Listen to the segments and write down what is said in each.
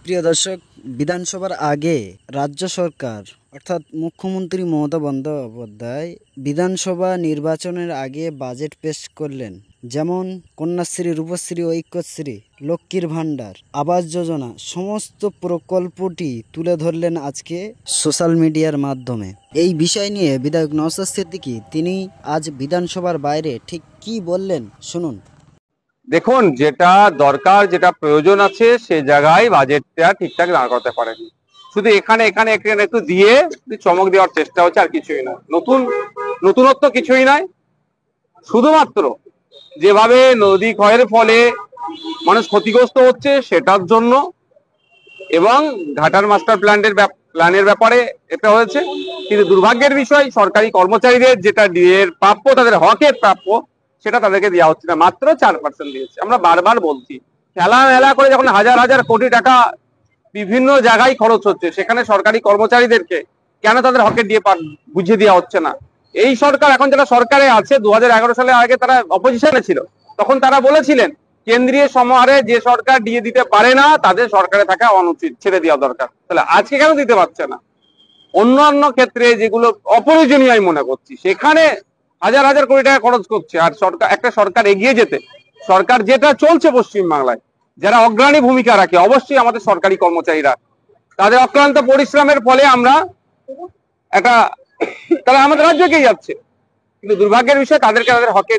প্রিয় দর্শক, বিধানসভার আগে রাজ্য সরকার অর্থাৎ মুখ্যমন্ত্রী মমতা বন্দ্যোপাধ্যায় বিধানসভা নির্বাচনের আগে বাজেট পেশ করলেন। যেমন কন্যাশ্রী, রূপশ্রী, ঐক্যশ্রী, লক্ষ্মীর ভাণ্ডার, আবাস যোজনা সমস্ত প্রকল্পটি তুলে ধরলেন আজকে সোশ্যাল মিডিয়ার মাধ্যমে। এই বিষয় নিয়ে বিধায়ক নওশাদ সিদ্দিকী তিনি আজ বিধানসভার বাইরে ঠিক কি বললেন শুনুন। দেখুন, যেটা দরকার, যেটা প্রয়োজন আছে সে জায়গায় বাজেটটা ঠিকঠাক দাঁড় করতে পারেনি। শুধু এখানে এখানে একটু দিয়ে চমক দেওয়ার চেষ্টা হচ্ছে, আর কিছুই না। নতুনত্ব কিছুই নয়। শুধুমাত্র যেভাবে নদী ক্ষয়ের ফলে মানুষ ক্ষতিগ্রস্ত হচ্ছে সেটার জন্য এবং ঘাটার মাস্টার প্ল্যানের ব্যাপারে এটা হয়েছে। কিন্তু দুর্ভাগ্যের বিষয়, সরকারি কর্মচারীদের যেটা প্রাপ্য, তাদের হকের প্রাপ্য, সেটা তাদেরকে দেওয়া হচ্ছে না। মাত্র 4% দিয়েছে। আমরা বারবার বলছি, মেলা করে যখন হাজার হাজার কোটি টাকা বিভিন্ন জায়গায় খরচ হচ্ছে, সেখানে সরকারি কর্মচারীদেরকে কেন তাদের হকের দিয়ে বুঝিয়ে দেওয়া হচ্ছে না? এই সরকার এখন যারা সরকারে আছে, 2011 সালে আগে তারা অপোজিশনে ছিল, তখন তারা বলেছিলেন কেন্দ্রীয় সমাহারে যে সরকার দিয়ে দিতে পারে না তাদের সরকারে থাকা অনুচিত, ছেড়ে দেওয়া দরকার। তাহলে আজকে কেন দিতে পারছে না? অন্যান্য ক্ষেত্রে যেগুলো অপ্রয়োজনীয় আমি মনে করছি, সেখানে হাজার হাজার কোটি টাকা খরচ করছে। আর একটা সরকার এগিয়ে যেতে, সরকার যেটা চলছে পশ্চিমবাংলায়, যারা অগ্রণী ভূমিকা রাখে অবশ্যই আমাদের সরকারি কর্মচারীরা, তাদের অক্লান্ত পরিশ্রমের ফলে আমরা তারা আমাদের রাজ্য এগিয়ে যাচ্ছে। কিন্তু দুর্ভাগ্যের বিষয়, তাদেরকে তাদের হকে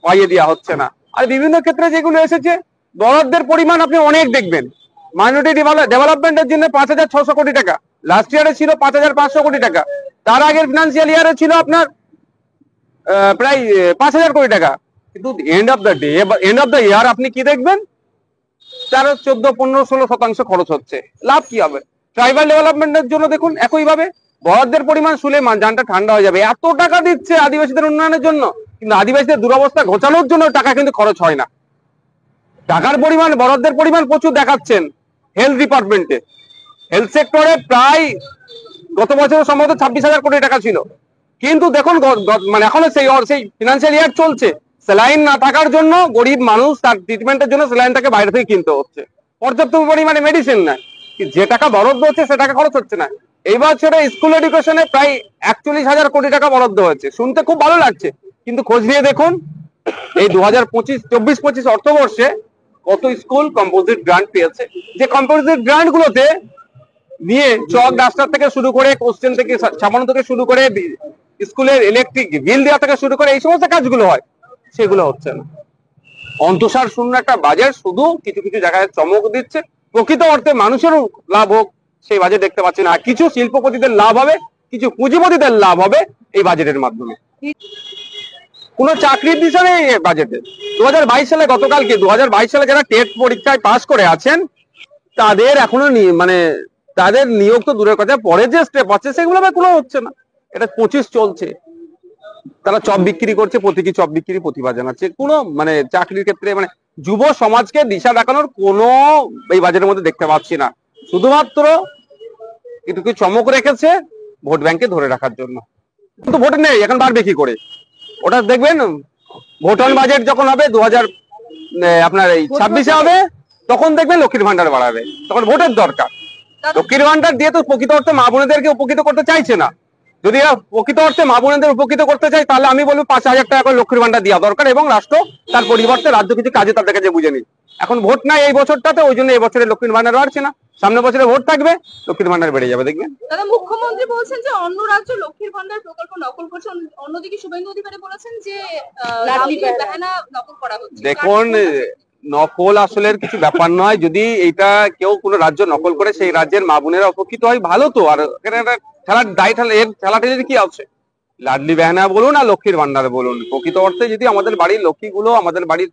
পাইয়ে দেওয়া হচ্ছে না। আর বিভিন্ন ক্ষেত্রে যেগুলো এসেছে, বরাদ্দের পরিমাণ আপনি অনেক দেখবেন। মাইনরিটি ডেভেলপমেন্টের জন্য 5,600 কোটি টাকা, লাস্ট ইয়ারে ছিল 5,500 কোটি টাকা, তার আগের ফিনান্সিয়াল ইয়ারে ছিল আপনার প্রায় 5,000 কোটি টাকা। কিন্তু এন্ড অফ দ্য ইয়ার আপনি কি দেখবেন? তার 14, 15, 16% খরচ হচ্ছে। লাভ কি হবে? ট্রাইবাল ডেভেলপমেন্টের জন্য দেখুন, একইভাবে বরাদ্দের পরিমাণ শুনে জানটা ঠান্ডা হয়ে যাবে। এত টাকা দিচ্ছে আদিবাসীদের উন্নয়নের জন্য, কিন্তু আদিবাসীদের দুরবস্থা ঘোচানোর জন্য টাকা কিন্তু খরচ হয় না। টাকার পরিমাণ, বরাদ্দের পরিমাণ প্রচুর দেখাচ্ছেন হেলথ ডিপার্টমেন্টে। হেলথ সেক্টরে প্রায় গত বছর সম্ভবত 26,000 কোটি টাকা ছিল, কিন্তু দেখুন মানে এখনো সেই ফিনান্সিয়াল ইয়ার চলছে, স্যালাইন না থাকার জন্য গরিব মানুষ তার ট্রিটমেন্টের জন্য স্যালাইনটাকে বাইরে থেকে কিনতে হচ্ছে। পর্যাপ্ত পরিমাণে মেডিসিন নাই, যে টাকা বরাদ্দ হচ্ছে সে টাকা খরচ হচ্ছে না। এই বছরে স্কুল এডুকেশনে প্রায় 41,000 কোটি টাকা বরাদ্দ হয়েছে। শুনতে খুব ভালো লাগছে, কিন্তু খোঁজ নিয়ে দেখুন এই 2024-25 অর্থবর্ষে কত স্কুল কম্পোজিট গ্রান্ট পেয়েছে। যে কম্পোজিট গ্রান্ট গুলোতে নিয়ে চক ডাস্টার থেকে শুরু করে, কোশ্চেন থেকে ছাপানো থেকে শুরু করে, স্কুলের ইলেকট্রিক বিল দেওয়া থেকে শুরু করে এই সমস্ত কাজগুলো হয়, সেগুলো হচ্ছে না। অন্তঃসার শূন্য একটা বাজেট, শুধু কিছু কিছু জায়গায় চমক দিচ্ছে। প্রকৃত অর্থে মানুষেরও লাভ হোক সেই বাজেট দেখতে পাচ্ছি না। কিছু শিল্পপতিদের লাভ হবে, কিছু পুঁজিপতিদের লাভ হবে এই বাজেটের মাধ্যমে। কোনো চাকরির বিষয় নেই বাজেটে। 2022 সালে, গতকালকে 2022 সালে যারা টেট পরীক্ষায় পাশ করে আছেন, তাদের এখনো মানে তাদের নিয়োগ তো দূরের কথা, পরে যে স্টেপ আছে সেগুলো কোনো হচ্ছে না। এটা 25 চলছে, তারা চপ বিক্রি করছে, প্রতীকী চপ বিক্রি প্রতিভা জানাচ্ছে। কোনো মানে চাকরির ক্ষেত্রে মানে যুব সমাজকে দিশা দেখানোর কোনো এই বাজেটের মধ্যে দেখতে পাচ্ছি না। শুধুমাত্র একটু কি চমক রেখেছে ভোট ব্যাংকে ধরে রাখার জন্য। কিন্তু ভোট নেই, এখন বাড়বে কি করে? ওটা দেখবেন ভোটন বাজেট যখন হবে 2026 হবে, তখন দেখবেন লক্ষ্মীর ভান্ডার বাড়াবে। তখন ভোটের দরকার। লক্ষ্মীর ভান্ডার দিয়ে তো প্রকৃত অর্থে মা বোনেদেরকে উপকৃত করতে চাইছে না। যদি প্রকৃত অর্থে মা বোনেদের উপকৃত করতে চাই, তাহলে আমি বলবো 5,000 টাকা করে লক্ষ্মীর ভান্ডার দেওয়া দরকার, এবং রাষ্ট্র তার পরিবর্তে রাজ্য কিছু কাজে তাদের কাছে বুঝে নিই। এখন ভোট নাই এই বছরটাতে, ওই জন্য এই বছরে লক্ষ্মীর ভান্ডার বাড়ছে না। সামনে বছরে ভোট থাকবে, লক্ষ্মীর ভান্ডার বেড়ে যাবে, দেখবেন। দাদা, মুখ্যমন্ত্রী বলছেন যে অন্য রাজ্য লক্ষ্মীর ভান্ডার প্রকল্প নকল করছে, অন্যদিকে শুভেন্দু অধিকারী বলেছেন যে লাডলি বেহানা নকল করা হচ্ছে। দেখুন, নকল আসলের কিছু ব্যাপার নয়। যদি এটা কেউ কোনো রাজ্য নকল করে সেই রাজ্যের মা বোনেরা উপকৃত হয়, ভালো তো। আর খেলার দায় খেলাটা যদি কি আছে, লাডলি বেহানা বলুন আর লক্ষ্মীর ভান্ডার বলুন, প্রকৃত অর্থে যদি আমাদের বাড়ির লক্ষ্মীগুলো, আমাদের বাড়ির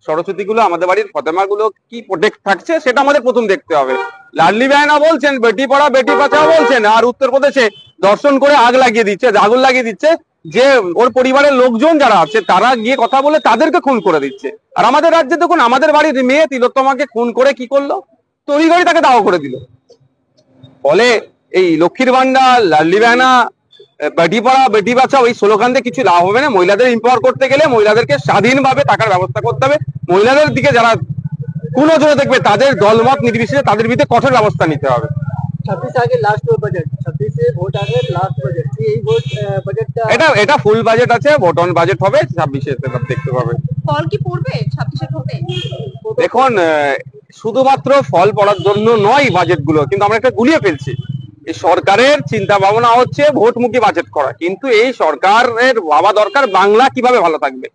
সরস্বতী গুলো, আমাদের বাড়ির ফতেমা গুলো কি প্রোটেক্ট থাকছে, সেটা আমাদের প্রথম দেখতে হবে। লাডলি বেহানা বলছেন, বেটি পড়া বেটি বাঁচাও বলছেন, আর উত্তরপ্রদেশে দর্শন করে আগুন লাগিয়ে দিচ্ছে যে ওর পরিবারের লোকজন যারা আছে তারা গিয়ে কথা বলে তাদেরকে খুন করে দিচ্ছে। আর আমাদের রাজ্যে দেখুন, আমাদের বাড়ির মেয়ে তিলোত্তমাকে খুন করে কি করলো, তড়িঘড়ি তাকে দাওয়া করে দিল। ফলে এই লক্ষ্মীর ভান্ডার, লাডলি বেহানা, বেটি পড়া বেটি বাঁচাও এই স্লোগান দিয়ে কিছু লাভ হবে না। মহিলাদের এম্পাওয়ার করতে গেলে মহিলাদেরকে স্বাধীনভাবে টাকার ব্যবস্থা করতে হবে। মহিলাদের দিকে যারা কুনজরে দেখবে, তাদের দলমত নির্বিশেষে তাদের বিরুদ্ধে কঠোর ব্যবস্থা নিতে হবে। 26 আগে লাস্ট বাজেট, 26 ভোট আগে লাস্ট বাজেট, এই ভোট বাজেটটা এটা ফুল বাজেট আছে, ভোট অন বাজেট হবে 26-এ, দেখতে পাবে। ফল কি পড়বে 26-এর ভোটে? দেখুন, শুধুমাত্র ফল পড়ার জন্য নয় বাজেট গুলো, কিন্তু আমরা একটা গুলিয়ে ফেলছি। এই সরকারের চিন্তা ভাবনা হচ্ছে ভোটমুখী বাজেট করা, কিন্তু এই সরকারের ভাবা দরকার বাংলা কিভাবে ভালো থাকবে।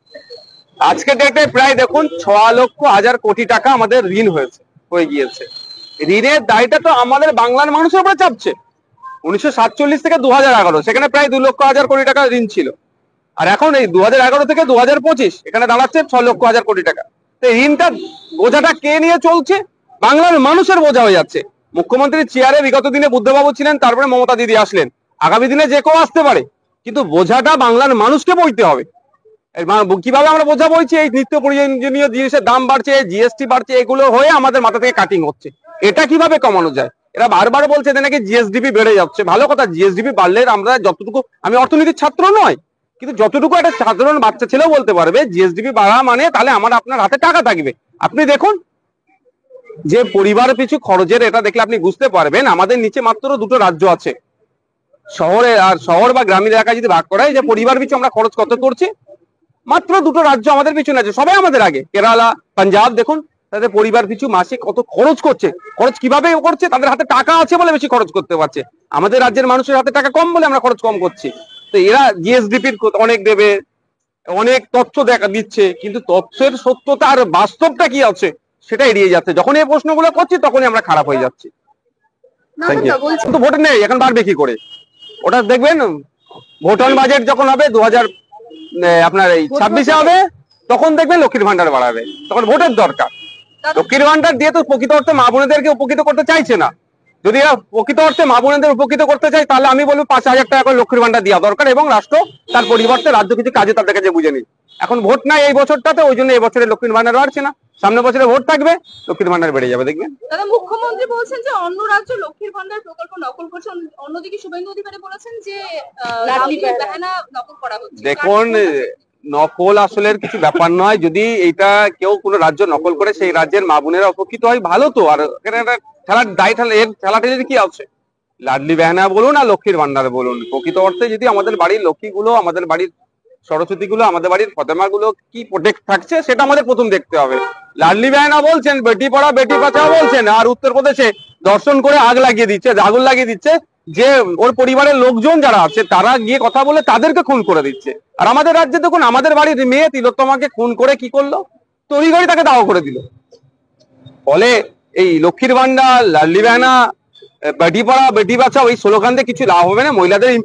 আজকে ডেটে প্রায় দেখুন 6,00,000 কোটি টাকা আমাদের ঋণ হয়ে গিয়েছে। ঋণের দায়টা তো আমাদের বাংলার মানুষের উপরে চাপছে। 1947 থেকে 2011 সেখানে প্রায় 2,00,000 কোটি টাকা ঋণ ছিল, আর এখন এই 2011 থেকে 2025 এখানে দাঁড়াচ্ছে 6,00,000 কোটি টাকা। তো ঋণটা বোঝাটা কে নিয়ে চলছে? বাংলার মানুষের বোঝা হয়ে যাচ্ছে। মুখ্যমন্ত্রীর চেয়ারে বিগত দিনে বুদ্ধবাবু ছিলেন, তারপরে মমতা দিদি আসলেন, আগামী দিনে যে কেউ আসতে পারে, কিন্তু বোঝাটা বাংলার মানুষকে বইতে হবে। কিভাবে আমরা বোঝা বইছি? এই নিত্য প্রয়োজনীয় জিনিসের দাম বাড়ছে, জিএসটি বাড়ছে, এগুলো হয়ে আমাদের মাথা থেকে কাটিং হচ্ছে। এটা কিভাবে কমানো যায়? এরা বারবার বলছে যে নাকি জিএসডিপি বেড়ে যাচ্ছে। ভালো কথা, জিএসডিপি বাড়লে আমরা যতটুকু, আমি অর্থনীতির ছাত্র নয়, কিন্তু যতটুকু একটা সাধারণ বাচ্চা ছেলেও বলতে পারবে জিএসডিপি বাড়া মানে তাহলে আপনার হাতে টাকা থাকবে। আপনি দেখুন যে পরিবার পিছু খরচের, এটা দেখলে আপনি বুঝতে পারবেন আমাদের নিচে মাত্র দুটো রাজ্য আছে শহরে, আর শহর বা গ্রামীণ এলাকায় যদি ভাগ করা হয় যে পরিবার পিছু আমরা খরচ কত করছি, মাত্র দুটো রাজ্য আমাদের পিছনে আছে, সবাই আমাদের আগে। কেরালা, পাঞ্জাব দেখুন তাদের পরিবার পিছু মাসে কত খরচ করছে। খরচ কিভাবে করছে? তাদের হাতে টাকা আছে বলে বেশি খরচ করতে পারছে। আমাদের রাজ্যের মানুষের হাতে টাকা কম বলে আমরা খরচ কম করছি। তো এরা জিএসডিপির অনেক দেবে, অনেক তথ্য দেখা দিচ্ছে, কিন্তু তথ্যের সত্যতা আর বাস্তবটা কি আছে সেটা এড়িয়ে যাচ্ছে। যখন এই প্রশ্নগুলো করছি তখনই আমরা খারাপ হয়ে যাচ্ছি। কিন্তু ভোট নেই, এখন বাড়বে কি করে? ওটা দেখবেন ভোট অন বাজেট যখন হবে 2026-এ হবে, তখন দেখবেন লক্ষ্মীর ভান্ডার বাড়াবে। তখন ভোটের দরকার। লক্ষ্মীর ভান্ডার দিয়ে তো প্রকৃত অর্থে মা বোনেদেরকে উপকৃত করতে চাইছে না। যদি এরা প্রকৃত অর্থে মা বোনেদের উপকৃত করতে চায়, তাহলে আমি বলবো 5,000 টাকা করে লক্ষ্মীর ভান্ডার দেওয়া দরকার, এবং রাষ্ট্র তার পরিবর্তে রাজ্য কিছু কাজে তাদের কাছে বুঝে নিই। এখন ভোট নাই এই বছরটাতে, ওই জন্য এই বছরে লক্ষ্মীর ভান্ডার বাড়ছে না। সামনে বছরে ভোট থাকবে, লক্ষ্মীর ভান্ডার বেড়ে যাবে, দেখবেন। দাদা, মুখ্যমন্ত্রী বলছেন যে অন্য রাজ্য লক্ষ্মীর ভান্ডার প্রকল্প নকল করছে, অন্যদিকে শুভেন্দু অধিকারী বলেছেন যে লাডলি বাহানা নকল করা হচ্ছে। দেখুন, নকল আসলের কিছু ব্যাপার নয়। যদি এইটা কেউ কোনো রাজ্য নকল করে সেই রাজ্যের মা বোনেরা উপকৃত হয়, ভালো তো। আর খেলার দায় ঠেলাঠেলির কি আছে? লাডলি বাহানা বলুন আর লক্ষ্মীর ভান্ডার বলুন, প্রকৃত অর্থে যদি আমাদের বাড়ির লক্ষ্মীগুলো, আমাদের বাড়ির সরস্বতী গুলো, আমাদের বাড়ির ফতেমা গুলো কি প্রোটেক্ট থাকছে, সেটা আমাদের প্রথম দেখতে হবে। লাডলি বাহানা বলছেন, বেটি পড়া বেটি বাঁচাও বলছেন, আর উত্তরপ্রদেশে দর্শন করে আগুন লাগিয়ে দিচ্ছে যে ওর পরিবারের লোকজন যারা আছে তারা গিয়ে কথা বলে তাদেরকে খুন করে দিচ্ছে। আর আমাদের রাজ্যে দেখুন, আমাদের বাড়ির মেয়ে তিলোত্তমাকে খুন করে কি করলো? তড়িঘড়ি তাকে দাহ করে দিল। ফলে এই লক্ষ্মীর ভান্ডার, লাডলি বাহানা, বেটি পড়া বেটি বাঁচাও এই স্লোগান দিয়ে কিছু লাভ হবে না। মহিলাদের